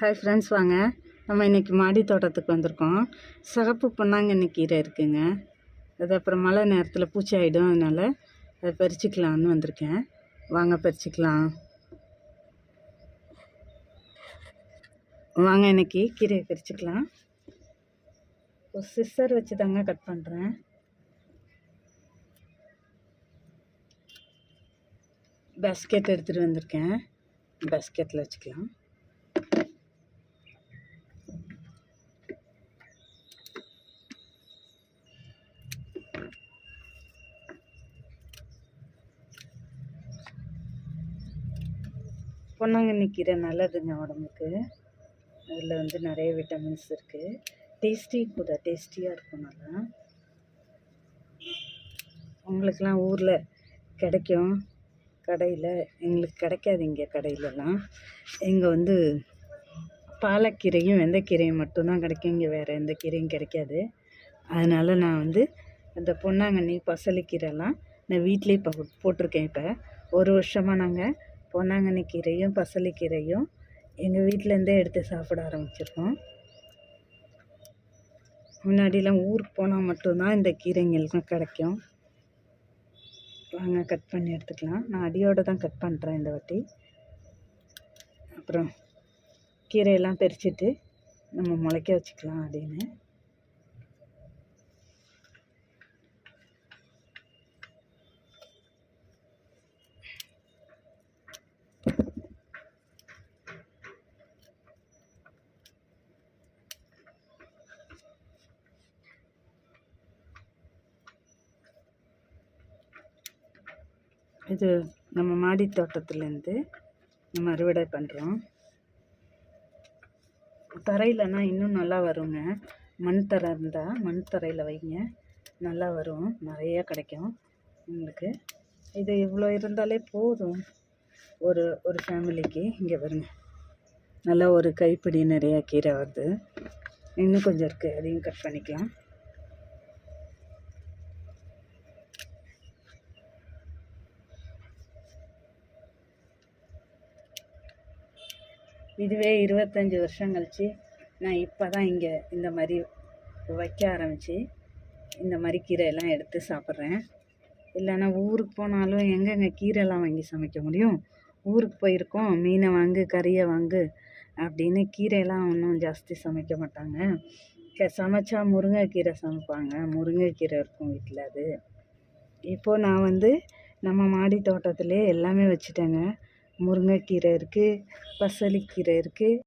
Hi friends, வாங்க நம்ம இன்றைக்கி மாடி தோட்டத்துக்கு வந்திருக்கோம். சிகப்பு பொன்னாங்கண்ணி கீரை இருக்குங்க. அது அப்புறம் மழை நேரத்தில் பூச்சி ஆகிடும், அதனால் அதை பறிச்சிக்கலான்னு வந்திருக்கேன். வாங்க பறிச்சிக்கலாம். வாங்க இன்றைக்கி கீரையை பறிச்சிக்கலாம். ஒரு சிஸ்ஸர் வச்சு தாங்க கட் பண்ணுறேன். பேஸ்கெட் எடுத்துகிட்டு வந்திருக்கேன். பேஸ்கெட்டில் வச்சுக்கலாம். பொன்னாங்கண்ணி கீரை நல்லதுங்க உடம்புக்கு. அதில் நிறைய விட்டமின்ஸ் இருக்குது. டேஸ்டியாக இருக்கும். நல்லா உங்களுக்கெல்லாம் ஊரில் கிடைக்கும், கடையில். எங்களுக்கு கிடைக்காது இங்கே கடையிலலாம். இங்கே பாலக்கீரையும் வெந்தக்கீரையும் மட்டும்தான் கிடைக்கும். இங்கே வேறு எந்த கீரையும் கிடைக்காது. அதனால் நான் அந்த பொன்னாங்கண்ணி பசலைக்கீரைலாம் நான் வீட்டிலே போட்டிருக்கேன். இப்போ ஒரு வருஷமாக நாங்கள் பொன்னாங்கண்ணி கீரையும் பசலைக்கீரையும் எங்கள் வீட்டிலேருந்தே எடுத்து சாப்பிட ஆரம்பிச்சிருக்கோம். முன்னாடிலாம் ஊருக்கு போனால் மட்டும்தான் இந்த கீரைங்களுக்கும் கிடைக்கும். வாங்க கட் பண்ணி எடுத்துக்கலாம். நான் அடியோடு தான் கட் பண்ணுறேன் இந்த வாட்டி. அப்புறம் கீரையெல்லாம் பறிச்சுட்டு நம்ம முளைக்க வச்சுக்கலாம் அப்படின்னு. இது நம்ம மாடி தோட்டத்துலேருந்து நம்ம அறுவடை பண்ணுறோம். தரையிலனா இன்னும் நல்லா வருங்க. மண் தரை இருந்தால் மண் தரையில் வைங்க, நல்லா வரும், நிறைய கிடைக்கும் உங்களுக்கு. இது இவ்வளோ இருந்தாலே போதும் ஒரு ஃபேமிலிக்கு. இங்கே வருங்க, நல்லா ஒரு கைப்பிடி நிறையா கீரை வருது. இன்னும் கொஞ்சம் இருக்குது, அதையும் கட் பண்ணிக்கலாம். இதுவே 25 வருஷம் கழிச்சு நான் இப்போ தான் இங்கே இந்த மாதிரி வைக்க ஆரம்பித்து இந்த மாதிரி கீரையெல்லாம் எடுத்து சாப்பிட்றேன். இல்லைன்னா ஊருக்கு போனாலும் எங்கெங்கே கீரைலாம் வாங்கி சமைக்க முடியும்? ஊருக்கு போயிருக்கோம், மீனை வாங்கு, கறியை வாங்கு அப்படின்னு கீரையெல்லாம் ஒன்றும் ஜாஸ்தி சமைக்க மாட்டாங்க. சமைச்சா முருங்கைக்கீரை சமைப்பாங்க. முருங்கைக்கீரை இருக்கும் வீட்டில். அது இப்போது நான் நம்ம மாடி தோட்டத்திலே எல்லாமே வச்சுட்டேங்க. முருங்கைக்கீரை இருக்குது, பசலைக்கீரை இருக்குது,